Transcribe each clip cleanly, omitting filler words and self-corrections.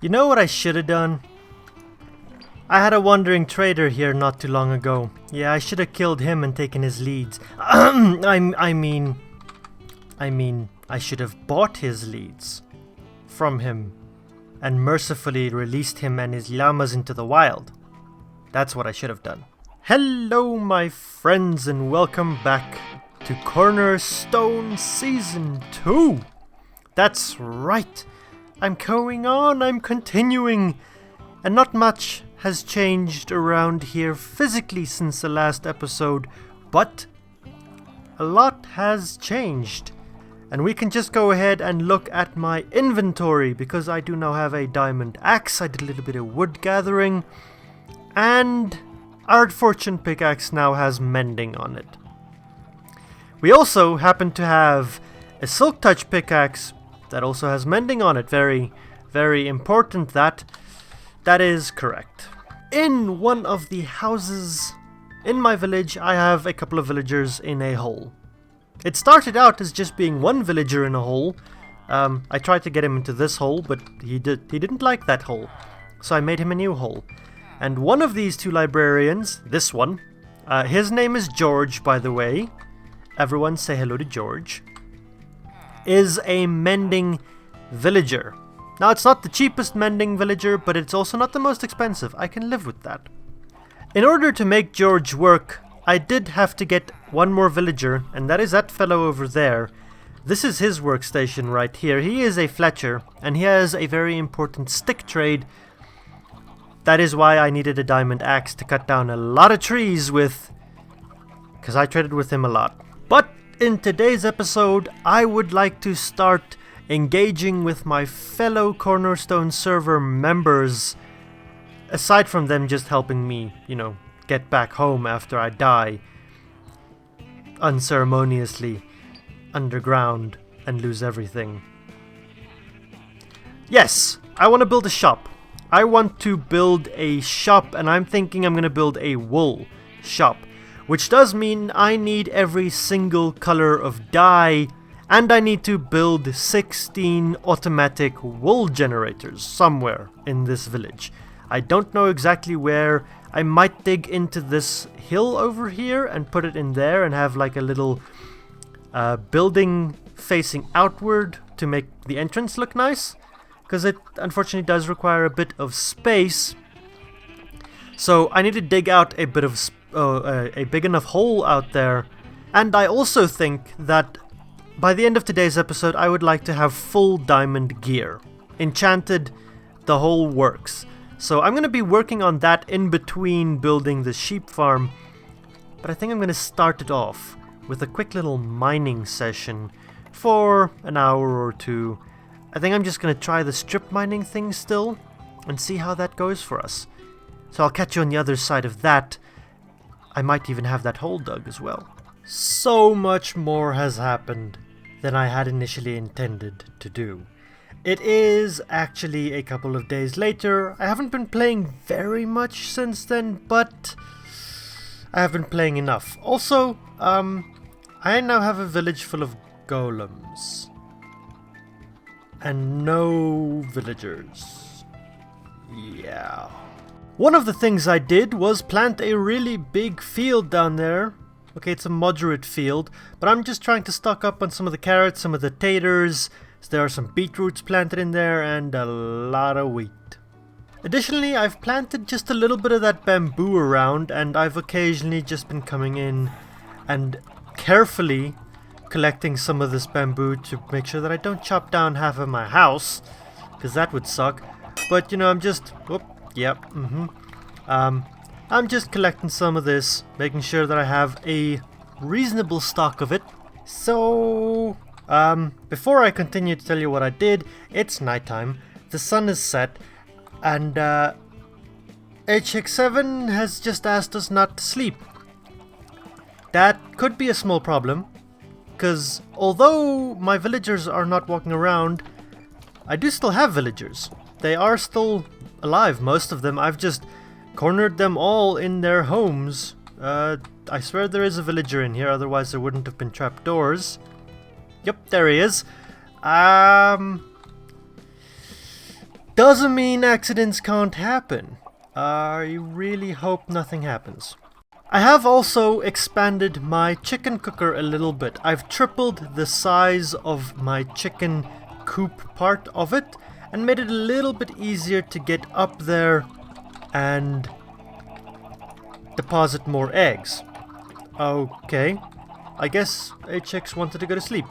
You know what I should have done? I had a wandering trader here not too long ago. Yeah, I should have killed him and taken his leads. I mean, I should have bought his leads from him and mercifully released him and his llamas into the wild. That's what I should have done. Hello, my friends, and welcome back to Cornerstone Season 2. That's right. I'm continuing, and not much has changed around here physically since the last episode, but a lot has changed. And we can just go ahead and look at my inventory, because I do now have a diamond axe. I did a little bit of wood gathering, and our fortune pickaxe now has mending on it. We also happen to have a silk touch pickaxe that also has mending on it. Very, very important that is correct. In one of the houses in my village, I have a couple of villagers in a hole. It started out as just being one villager in a hole. I tried to get him into this hole, but he didn't like that hole. So I made him a new hole. And one of these two librarians, this one, his name is George, by the way. Everyone say hello to George. Is a mending villager. Now, it's not the cheapest mending villager, but it's also not the most expensive. I can live with that. In order to make George work, I did have to get one more villager, and that is that fellow over there. This is his workstation right here. He is a Fletcher, and he has a very important stick trade. That is why I needed a diamond axe to cut down a lot of trees with, because I traded with him a lot. But in today's episode, I would like to start engaging with my fellow Cornerstone server members, aside from them just helping me, get back home after I die unceremoniously underground and lose everything. Yes, I want to build a shop. I want to build a shop, and I'm thinking I'm going to build a wool shop, which does mean I need every single color of dye, and I need to build 16 automatic wool generators somewhere in this village. I don't know exactly where. I might dig into this hill over here and put it in there and have like a little building facing outward to make the entrance look nice, because it unfortunately does require a bit of space. So I need to dig out a bit of a big enough hole out there. And I also think that by the end of today's episode, I would like to have full diamond gear. Enchanted, the whole works. So I'm going to be working on that in between building the sheep farm. But I think I'm going to start it off with a quick little mining session for an hour or two. I think I'm just going to try the strip mining thing still and see how that goes for us. So I'll catch you on the other side of that. I might even have that hole dug as well. So much more has happened than I had initially intended to do. It is actually a couple of days later. I haven't been playing very much since then, but I have been playing enough. Also, I now have a village full of golems and no villagers. Yeah. One of the things I did was plant a really big field down there. Okay, it's a moderate field, but I'm just trying to stock up on some of the carrots, some of the taters. There are some beetroots planted in there, and a lot of wheat. Additionally, I've planted just a little bit of that bamboo around, and I've occasionally just been coming in and carefully collecting some of this bamboo to make sure that I don't chop down half of my house, because that would suck. But, I'm just... I'm just collecting some of this, making sure that I have a reasonable stock of it. So, before I continue to tell you what I did, it's nighttime, the sun is set, and HX7 has just asked us not to sleep. That could be a small problem, because although my villagers are not walking around, I do still have villagers. They are still alive, most of them. I've just cornered them all in their homes. I swear there is a villager in here, otherwise there wouldn't have been trapdoors. Yep, there he is. doesn't mean accidents can't happen. I really hope nothing happens. I have also expanded my chicken cooker a little bit. I've tripled the size of my chicken coop part of it and made it a little bit easier to get up there and deposit more eggs. Okay, I guess a chicks wanted to go to sleep.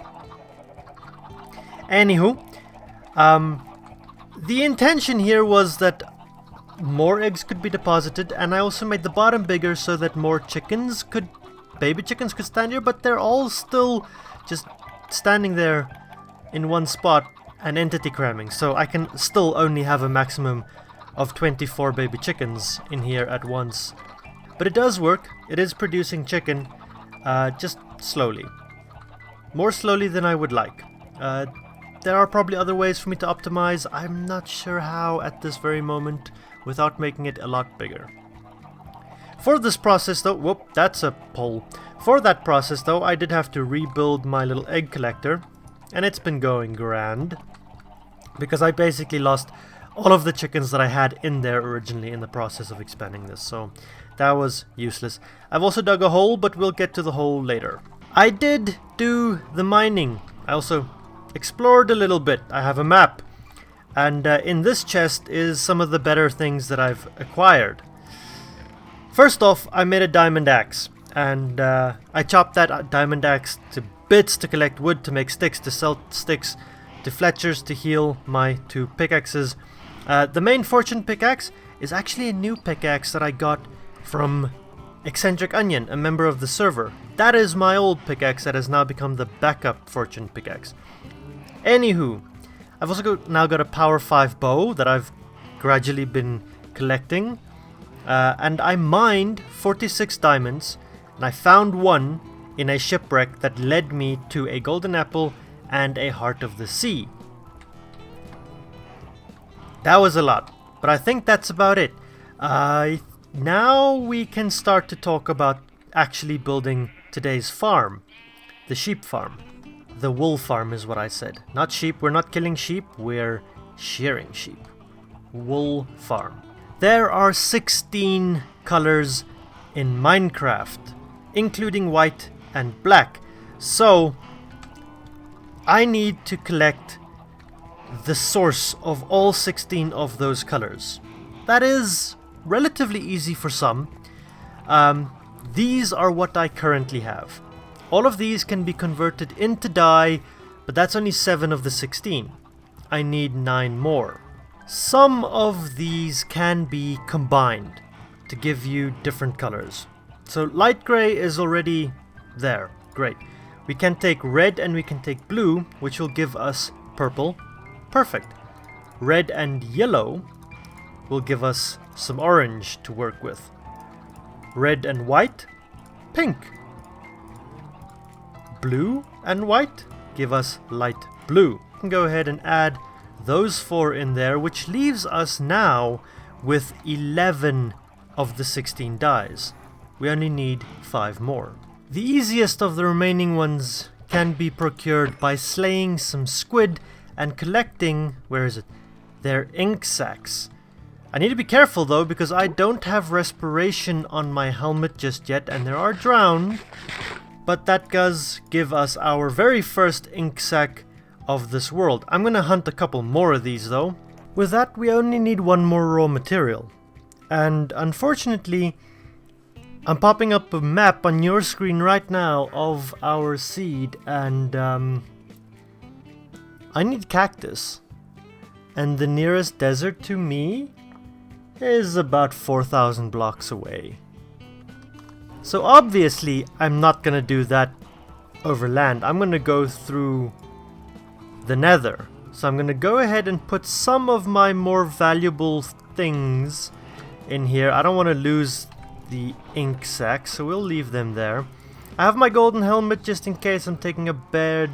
Anywho, the intention here was that more eggs could be deposited, and I also made the bottom bigger so that more baby chickens could stand here, but they're all still just standing there in one spot and entity cramming, so I can still only have a maximum of 24 baby chickens in here at once. But it does work. It is producing chicken, just slowly. More slowly than I would like. There are probably other ways for me to optimize. I'm not sure how at this very moment without making it a lot bigger. For this process though, whoop, that's a pole. For that process though, I did have to rebuild my little egg collector, and it's been going grand, because I basically lost all of the chickens that I had in there originally in the process of expanding this, so that was useless. I've also dug a hole, but we'll get to the hole later. I did do the mining. I also explored a little bit. I have a map. And in this chest is some of the better things that I've acquired. First off, I made a diamond axe. And I chopped that diamond axe to bits to collect wood to make sticks, to sell sticks, to Fletchers to heal my 2 pickaxes. The main fortune pickaxe is actually a new pickaxe that I got from Eccentric Onion, a member of the server. That is my old pickaxe that has now become the backup fortune pickaxe. Anywho, I've also now got a power 5 bow that I've gradually been collecting. And I mined 46 diamonds, and I found one in a shipwreck that led me to a golden apple and a heart of the sea. That was a lot, but I think that's about it. Now we can start to talk about actually building today's farm. The sheep farm. The wool farm is what I said. Not sheep, we're not killing sheep, we're shearing sheep. Wool farm. There are 16 colors in Minecraft, including white and black. So, I need to collect the source of all 16 of those colors. That is relatively easy for some. These are what I currently have. All of these can be converted into dye, but that's only 7 of the 16. I need 9 more. Some of these can be combined to give you different colors. So light gray is already there. Great. We can take red and we can take blue, which will give us purple. Perfect. Red and yellow will give us some orange to work with. Red and white, pink. Blue and white give us light blue. We can go ahead and add those 4 in there, which leaves us now with 11 of the 16 dyes. We only need 5 more. The easiest of the remaining ones can be procured by slaying some squid and collecting, where is it? Their ink sacs. I need to be careful though, because I don't have respiration on my helmet just yet, and there are drowned. But that does give us our very first ink sac of this world. I'm gonna hunt a couple more of these though. With that, we only need 1 more raw material. And unfortunately, I'm popping up a map on your screen right now of our seed, and I need cactus. And the nearest desert to me is about 4,000 blocks away. So obviously, I'm not gonna do that over land. I'm gonna go through the nether. So I'm gonna go ahead and put some of my more valuable things in here. I don't want to lose the ink sacs, so we'll leave them there. I have my golden helmet just in case I'm taking a bed,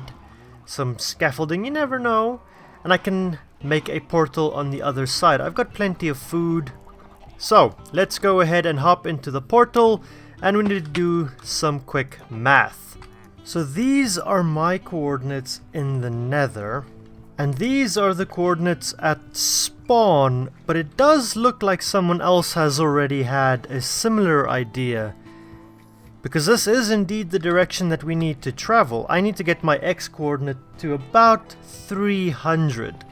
some scaffolding, you never know. And I can make a portal on the other side. I've got plenty of food. So, let's go ahead and hop into the portal, and we need to do some quick math. So these are my coordinates in the nether, and these are the coordinates at spawn. spawn, but it does look like someone else has already had a similar idea. Because this is indeed the direction that we need to travel. I need to get my X coordinate to about 300.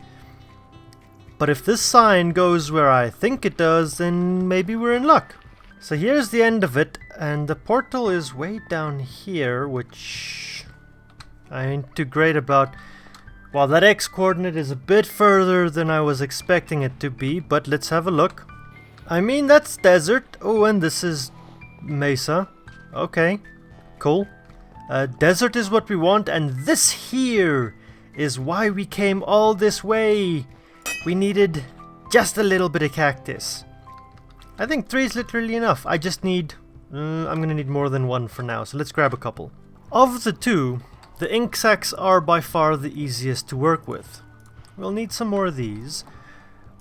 But if this sign goes where I think it does, then maybe we're in luck. So here's the end of it, and the portal is way down here, which I ain't too great about. Well, that X coordinate is a bit further than I was expecting it to be, but let's have a look. I mean, that's desert. Oh, and this is mesa. Okay, cool. Desert is what we want, and this here is why we came all this way. We needed just a little bit of cactus. I think 3 is literally enough. I just need... I'm gonna need more than 1 for now, so let's grab a couple. Of the 2, the ink sacs are by far the easiest to work with. We'll need some more of these,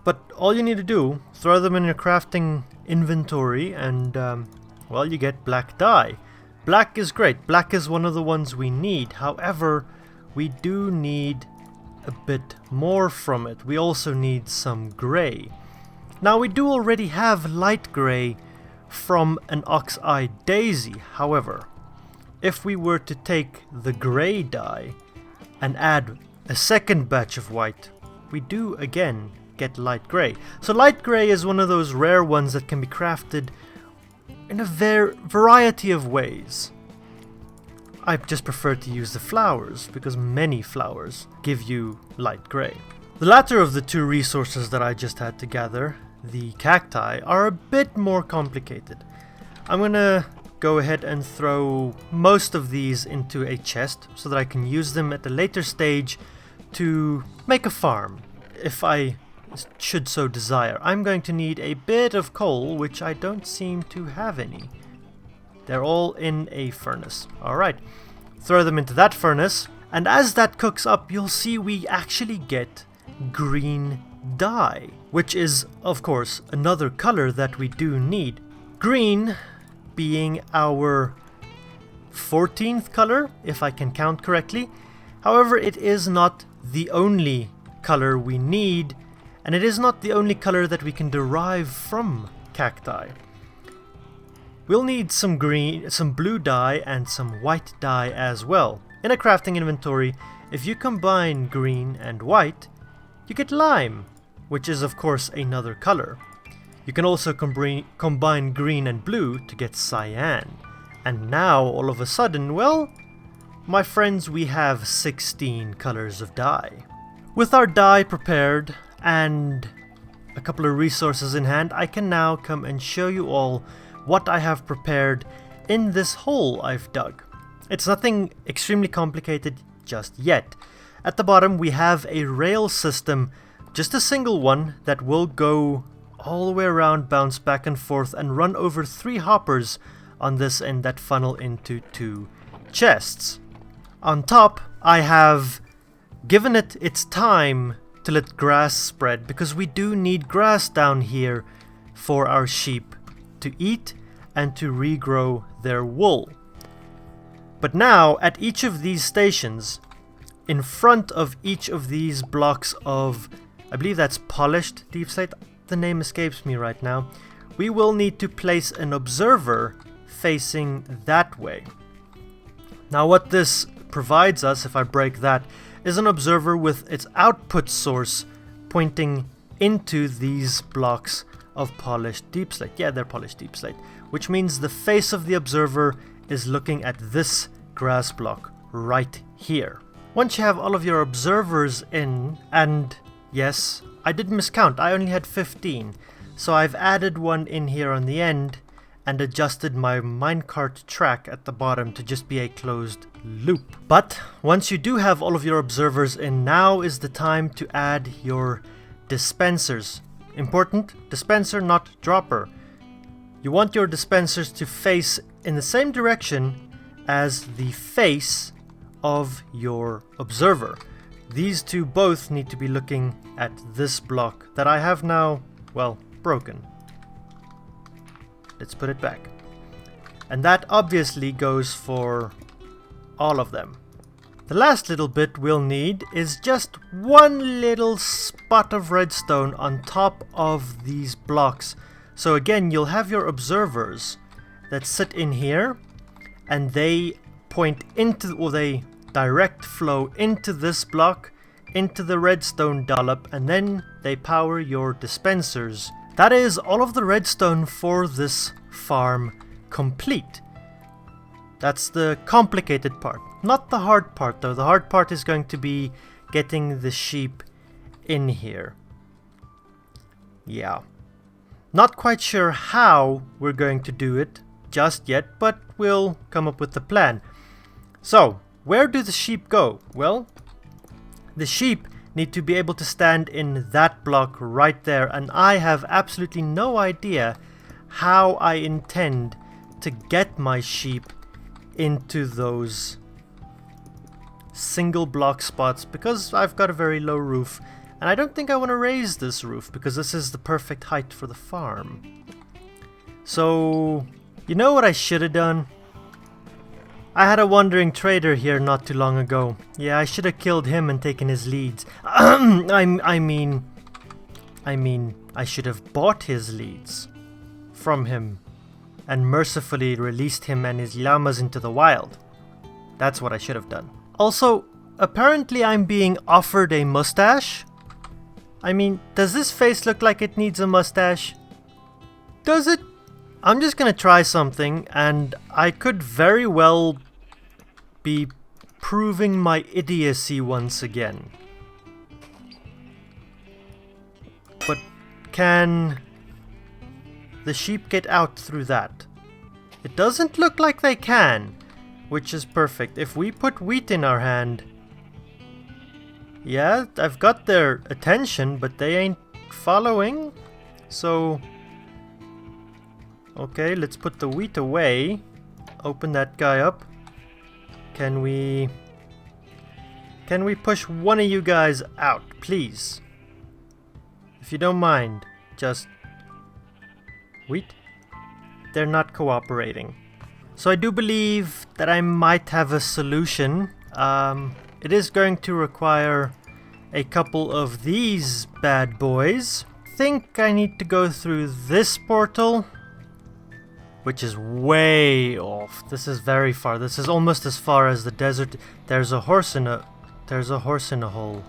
but all you need to do, throw them in your crafting inventory and, well, you get black dye. Black is great. Black is one of the ones we need. However, we do need a bit more from it. We also need some grey. Now, we do already have light grey from an ox-eye daisy. However, if we were to take the grey dye and add a second batch of white, we do again get light grey. So light grey is one of those rare ones that can be crafted in a variety of ways. I just prefer to use the flowers because many flowers give you light grey. The latter of the 2 resources that I just had to gather, the cacti, are a bit more complicated. I'm gonna go ahead and throw most of these into a chest so that I can use them at a later stage to make a farm, if I should so desire. I'm going to need a bit of coal, which I don't seem to have any. They're all in a furnace. Alright, throw them into that furnace, and as that cooks up, you'll see we actually get green dye, which is, of course, another color that we do need. Green being our 14th color, if I can count correctly. However, it is not the only color we need, and it is not the only color that we can derive from cacti. We'll need some green, some blue dye, and some white dye as well. In a crafting inventory, if you combine green and white, you get lime, which is of course another color. You can also combine green and blue to get cyan. And now, all of a sudden, well, my friends, we have 16 colors of dye. With our dye prepared and a couple of resources in hand, I can now come and show you all what I have prepared in this hole I've dug. It's nothing extremely complicated just yet. At the bottom we have a rail system, just a single one that will go all the way around, bounce back and forth, and run over 3 hoppers on this end that funnel into 2 chests. On top, I have given it its time to let grass spread, because we do need grass down here for our sheep to eat and to regrow their wool. But now, at each of these stations, in front of each of these blocks of, I believe that's polished deep slate, the name escapes me right now, we will need to place an observer facing that way. Now what this provides us, if I break that, is an observer with its output source pointing into these blocks of polished deep slate. Yeah, they're polished deep slate, which means the face of the observer is looking at this grass block right here. Once you have all of your observers in, and yes, I did miscount, I only had 15, so I've added one in here on the end and adjusted my minecart track at the bottom to just be a closed loop. But once you do have all of your observers in, now is the time to add your dispensers. Important, dispenser, not dropper. You want your dispensers to face in the same direction as the face of your observer. These two both need to be looking at this block that I have now, well, broken. Let's put it back. And that obviously goes for all of them. The last little bit we'll need is just one little spot of redstone on top of these blocks. So again, you'll have your observers that sit in here, and they point into, or they direct flow into this block, into the redstone dollop, and then they power your dispensers. That is all of the redstone for this farm complete. That's the complicated part. Not the hard part though. The hard part is going to be getting the sheep in here. Yeah. Not quite sure how we're going to do it just yet, but we'll come up with the plan. So, where do the sheep go? Well, the sheep need to be able to stand in that block right there, and I have absolutely no idea how I intend to get my sheep into those single block spots, because I've got a very low roof, and I don't think I want to raise this roof because this is the perfect height for the farm. So, you know what I should have done? I had a wandering trader here not too long ago. Yeah, I should have killed him and taken his leads. I mean, I should have bought his leads from him and mercifully released him and his llamas into the wild. That's what I should have done. Also, apparently I'm being offered a mustache. I mean, does this face look like it needs a mustache? Does it? I'm just gonna try something, and I could very well be proving my idiocy once again. But can the sheep get out through that? It doesn't look like they can, which is perfect. If we put wheat in our hand, yeah, I've got their attention, but they ain't following. So, okay, let's put the wheat away. Open that guy up. Can we push one of you guys out, please? If you don't mind, just wheat. They're not cooperating. So I do believe that I might have a solution. It is going to require a couple of these bad boys. I think I need to go through this portal, which is way off. This is very far. This is almost as far as the desert. There's a horse in a hole.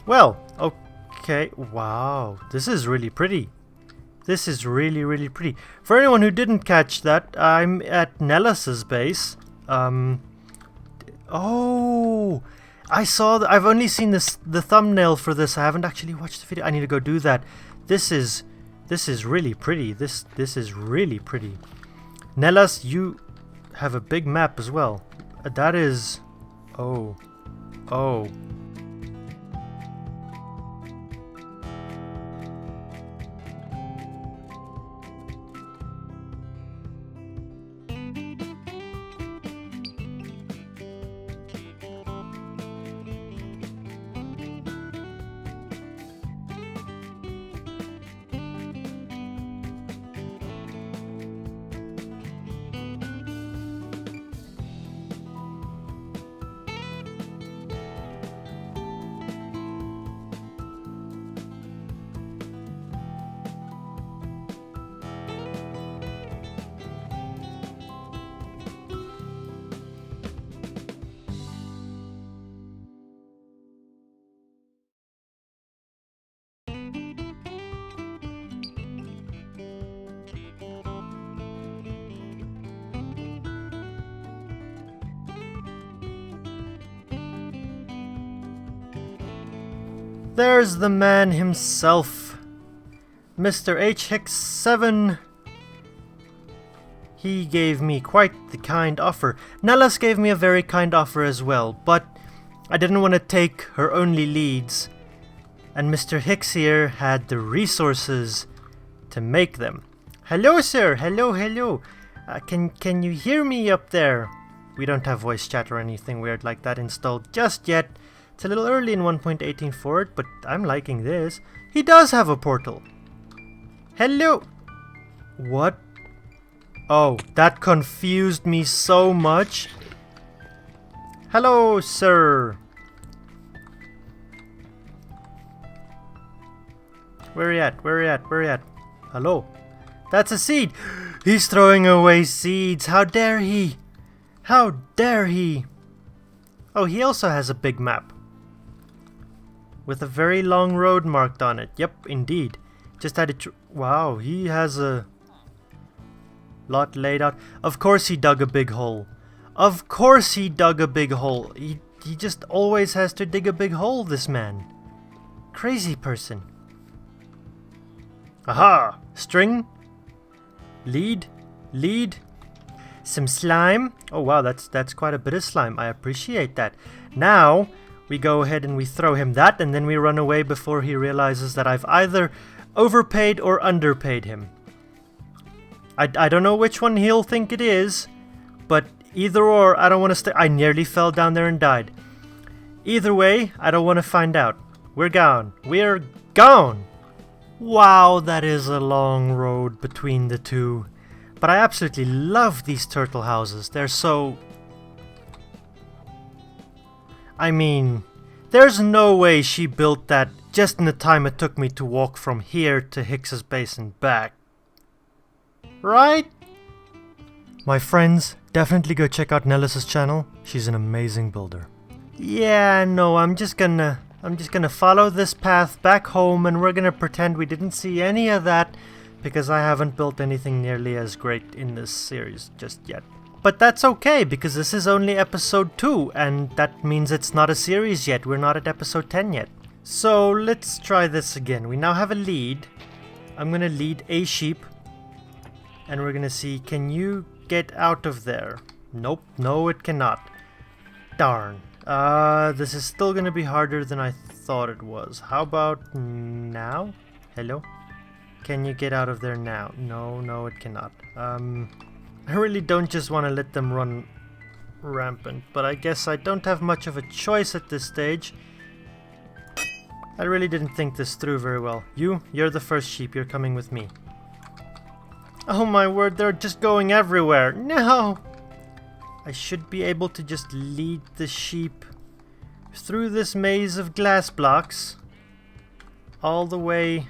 Well, okay. Wow, this is really pretty. This is really, really pretty. For anyone who didn't catch that, I'm at Nellas's base. Oh, I saw that. I've only seen the thumbnail for this. I haven't actually watched the video. I need to go do that. This is really pretty. This is really pretty. Nellas, you have a big map as well. That is, oh. There's the man himself, Mr. H. Hicks 7. He gave me quite the kind offer. Nellas gave me a very kind offer as well, but I didn't want to take her only leads, and Mr. Hicks here had the resources to make them. Hello, sir. Hello. Can you hear me up there? We don't have voice chat or anything weird like that installed just yet. It's a little early in 1.18 for it, but I'm liking this. He does have a portal. Hello. What? Oh, that confused me so much. Hello, sir. Where are you at? Where are you at? Where are you at? Hello. That's a seed. He's throwing away seeds. How dare he? How dare he? Oh, he also has a big map. With a very long road marked on it. Yep, indeed. Just had it. Wow, he has a lot laid out. Of course he dug a big hole. Of course he dug a big hole. He just always has to dig a big hole, this man. Crazy person. Aha! String. Lead. Lead. Some slime. Oh wow, that's quite a bit of slime. I appreciate that. Now we go ahead and we throw him that, and then we run away before he realizes that I've either overpaid or underpaid him. I don't know which one he'll think it is, but either or, I don't want to stay. I nearly fell down there and died. Either way, I don't want to find out. We're gone. We're gone! Wow, that is a long road between the two. But I absolutely love these turtle houses. They're so... I mean, there's no way she built that just in the time it took me to walk from here to Hicks's base and back. Right? My friends, definitely go check out Nellas' channel. She's an amazing builder. Yeah, no, I'm just gonna follow this path back home, and we're gonna pretend we didn't see any of that, because I haven't built anything nearly as great in this series just yet. But that's okay, because this is only episode 2, and that means it's not a series yet. We're not at episode 10 yet. So let's try this again. We now have a lead. I'm gonna lead a sheep, and we're gonna see, can you get out of there? Nope, no it cannot. Darn. This is still gonna be harder than I thought it was. How about now? Hello? Can you get out of there now? No, no it cannot. I really don't just want to let them run rampant, but I guess I don't have much of a choice at this stage. I really didn't think this through very well. You're the first sheep, you're coming with me. Oh my word, they're just going everywhere. No! I should be able to just lead the sheep through this maze of glass blocks all the way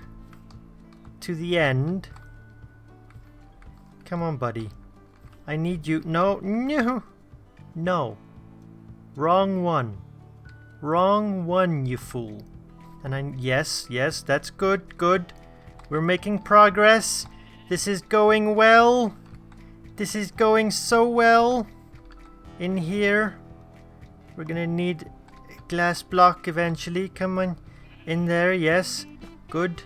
to the end. Come on, buddy. I need you. No, no, no. Wrong one. Wrong one, you fool. And yes, that's good, good. We're making progress. This is going well. This is going so well. In here, we're gonna need a glass block eventually. Come on, in there, yes. Good.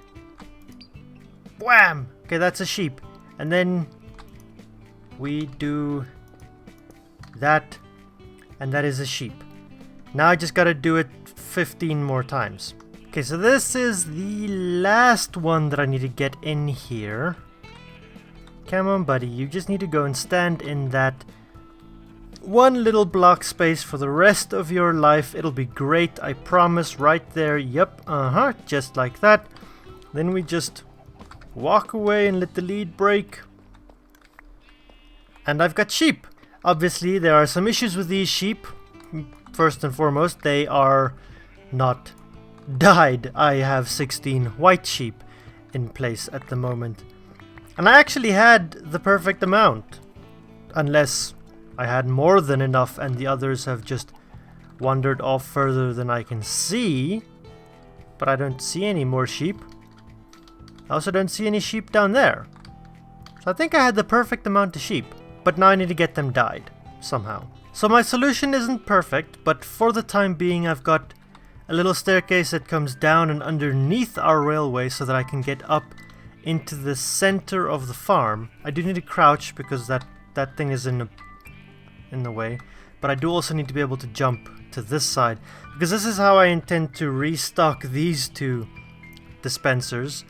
Wham! Okay, that's a sheep. And then we do that, and that is a sheep. Now I just gotta do it 15 more times. Okay, so this is the last one that I need to get in here. Come on, buddy, you just need to go and stand in that one little block space for the rest of your life. It'll be great, I promise. Right there, yep, just like that. Then we just walk away and let the lead break. And I've got sheep. Obviously, there are some issues with these sheep. First and foremost, they are not dyed. I have 16 white sheep in place at the moment. And I actually had the perfect amount. Unless I had more than enough and the others have just wandered off further than I can see. But I don't see any more sheep. I also don't see any sheep down there. So I think I had the perfect amount of sheep. But now I need to get them dyed, somehow. So my solution isn't perfect, but for the time being I've got a little staircase that comes down and underneath our railway so that I can get up into the center of the farm. I do need to crouch because that thing is in the way. But I do also need to be able to jump to this side, because this is how I intend to restock these two dispensers.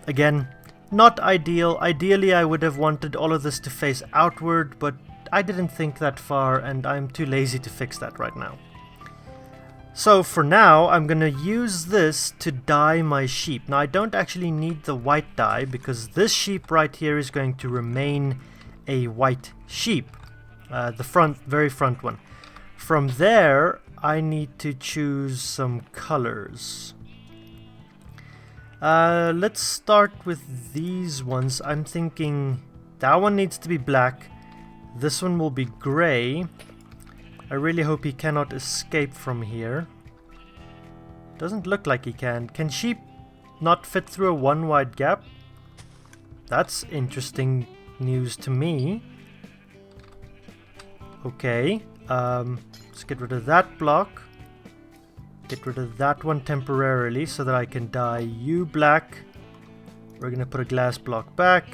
Again, not ideal. Ideally, I would have wanted all of this to face outward, but I didn't think that far, and I'm too lazy to fix that right now. So for now, I'm gonna use this to dye my sheep. Now, I don't actually need the white dye, because this sheep right here is going to remain a white sheep. The very front one. From there, I need to choose some colors. Let's start with these ones. I'm thinking that one needs to be black. This one will be gray. I really hope he cannot escape from here. Doesn't look like he can. Can sheep not fit through a one wide gap? That's interesting news to me. Okay, let's get rid of that block. Get rid of that one temporarily so that I can dye you black. We're gonna put a glass block back.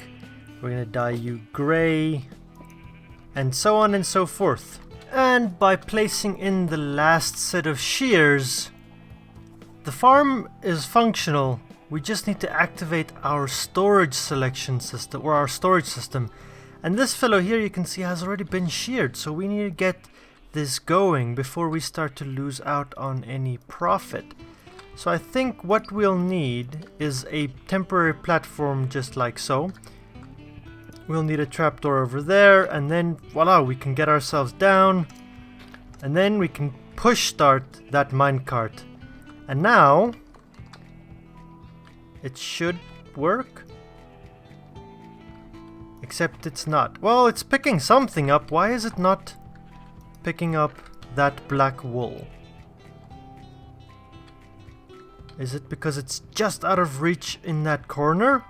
We're gonna dye you gray. And so on and so forth. And by placing in the last set of shears, the farm is functional. We just need to activate our storage selection system, or our storage system. And this fellow here, you can see, has already been sheared, so we need to get this going before we start to lose out on any profit. So I think what we'll need is a temporary platform just like so. We'll need a trapdoor over there, and then voila, we can get ourselves down, and then we can push start that minecart. And now it should work. Except it's not. Well, it's picking something up. Why is it not picking up that black wool? Is it because it's just out of reach in that corner?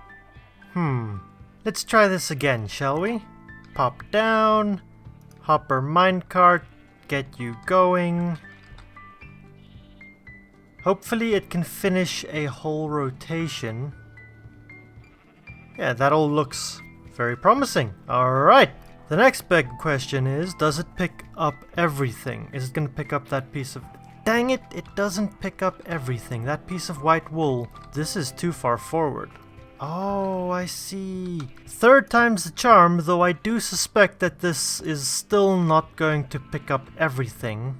Let's try this again, shall we? Pop down, hopper minecart, get you going. Hopefully it can finish a whole rotation. Yeah, that all looks very promising. Alright, the next big question is, does it pick up everything? Is it going to pick up that piece of... Dang it, it doesn't pick up everything. That piece of white wool. This is too far forward. Oh, I see. Third time's the charm, though I do suspect that this is still not going to pick up everything.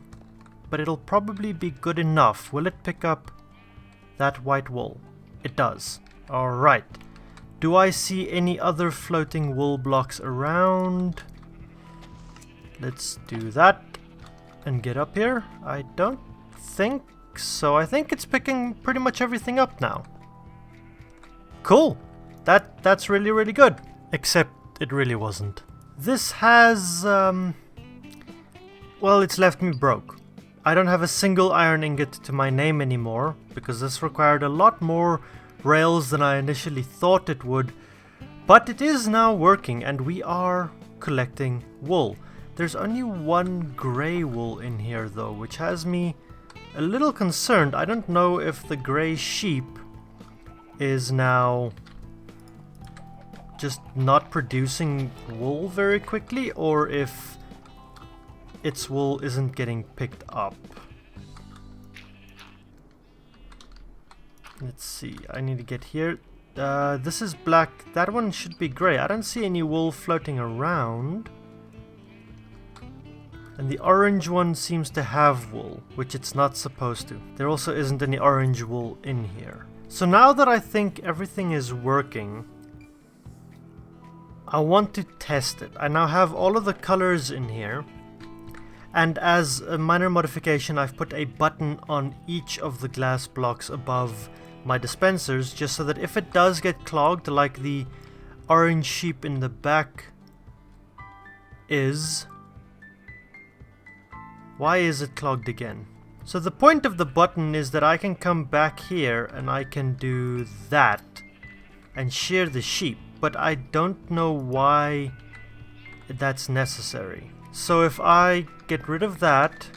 But it'll probably be good enough. Will it pick up that white wool? It does. Alright. Do I see any other floating wool blocks around? Let's do that and get up here. I don't think so. I think it's picking pretty much everything up now. Cool. That's really, really good. Except it really wasn't. This has, well, it's left me broke. I don't have a single iron ingot to my name anymore, because this required a lot more rails than I initially thought it would. But it is now working, and we are collecting wool. There's only one grey wool in here, though, which has me a little concerned. I don't know if the grey sheep is now just not producing wool very quickly, or if its wool isn't getting picked up. Let's see, I need to get here. This is black, that one should be grey. I don't see any wool floating around. And the orange one seems to have wool, which it's not supposed to. There also isn't any orange wool in here. So now that I think everything is working, I want to test it. I now have all of the colors in here. And as a minor modification, I've put a button on each of the glass blocks above my dispensers, just so that if it does get clogged, like the orange sheep in the back is... Why is it clogged again? So the point of the button is that I can come back here and I can do that and shear the sheep, but I don't know why that's necessary. So if I get rid of that,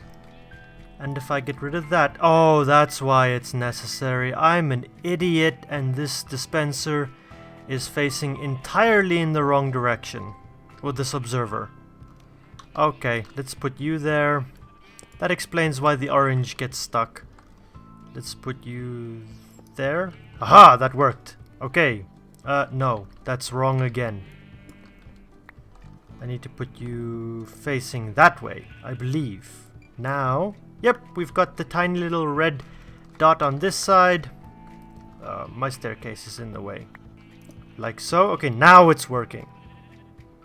and if I get rid of that, oh, that's why it's necessary. I'm an idiot, and this dispenser is facing entirely in the wrong direction with this observer. Okay, let's put you there. That explains why the orange gets stuck. Let's put you there. Aha, that worked. Okay, no, that's wrong again. I need to put you facing that way, I believe. Now, yep, we've got the tiny little red dot on this side. My staircase is in the way. Like so. Okay, now it's working.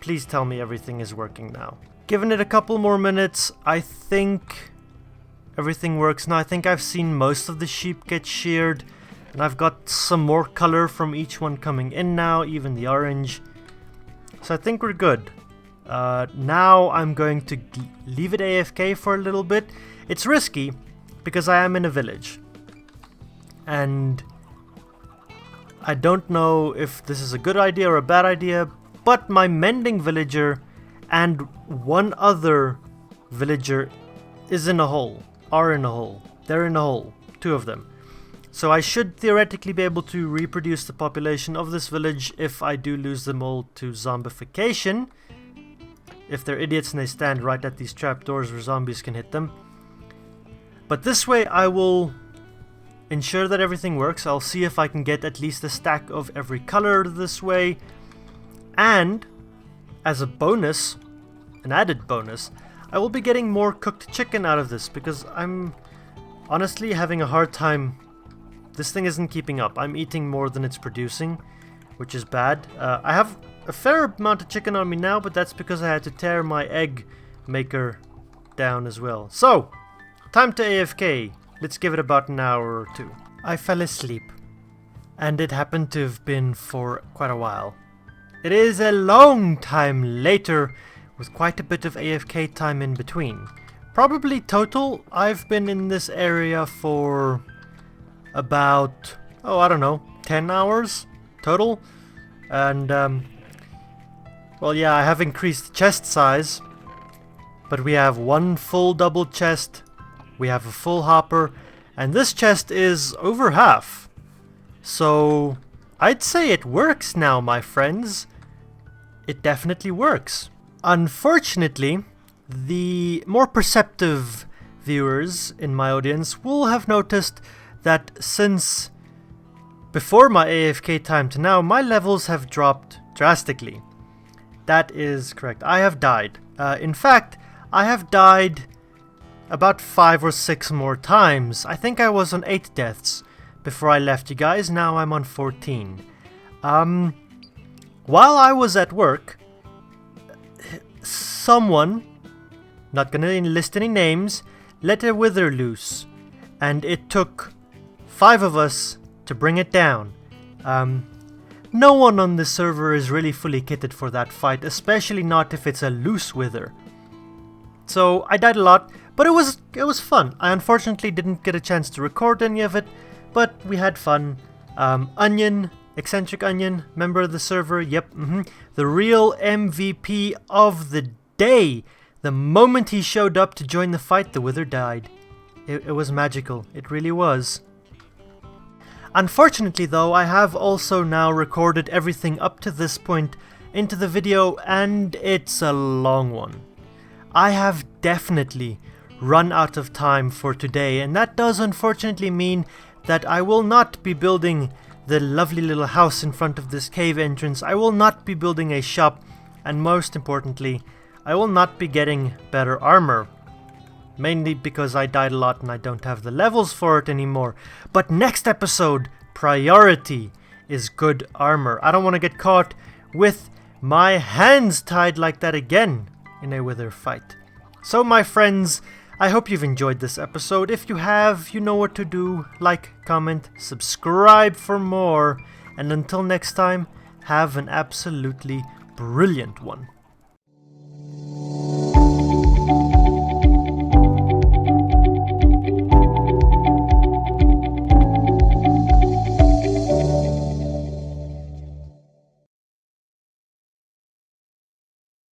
Please tell me everything is working now. Given it a couple more minutes, I think everything works now. I think I've seen most of the sheep get sheared, and I've got some more color from each one coming in now, even the orange. So I think we're good. Now I'm going to leave it AFK for a little bit. It's risky because I am in a village, and I don't know if this is a good idea or a bad idea, but my mending villager and one other villager is in a hole, are in a hole. They're in a hole, 2 of them. So I should theoretically be able to reproduce the population of this village if I do lose them all to zombification. If they're idiots and they stand right at these trapdoors where zombies can hit them. But this way I will ensure that everything works. I'll see if I can get at least a stack of every color this way. And as a bonus, an added bonus, I will be getting more cooked chicken out of this because I'm honestly having a hard time. This thing isn't keeping up. I'm eating more than it's producing, which is bad. I have a fair amount of chicken on me now, but that's because I had to tear my egg maker down as well. So, time to AFK. Let's give it about an hour or 2. I fell asleep, and it happened to have been for quite a while. It is a long time later, with quite a bit of AFK time in between. Probably total, I've been in this area for about, I don't know, 10 hours total. And, well, yeah, I have increased chest size, but we have 1 full double chest, we have a full hopper, and this chest is over half. So, I'd say it works now, my friends. It definitely works. Unfortunately, the more perceptive viewers in my audience will have noticed that since before my AFK time to now, my levels have dropped drastically. That is correct. I have died. In fact, I have died about 5 or 6 more times. I think I was on 8 deaths before I left you guys. Now I'm on 14. While I was at work, someone, not gonna list any names, let a wither loose, and it took 5 of us to bring it down. No one on this server is really fully kitted for that fight, especially not if it's a loose wither. So I died a lot, but it was fun. I unfortunately didn't get a chance to record any of it, but we had fun. Onion, Eccentric Onion, member of the server, yep, the real MVP of the day. The moment he showed up to join the fight, the wither died. It was magical, it really was. Unfortunately though, I have also now recorded everything up to this point into the video, and it's a long one. I have definitely run out of time for today, and that does unfortunately mean that I will not be building the lovely little house in front of this cave entrance. I will not be building a shop, and most importantly, I will not be getting better armor. Mainly because I died a lot and I don't have the levels for it anymore. But next episode, priority is good armor. I don't want to get caught with my hands tied like that again in a wither fight. So my friends, I hope you've enjoyed this episode. If you have, you know what to do. Like, comment, subscribe for more. And until next time, have an absolutely brilliant one.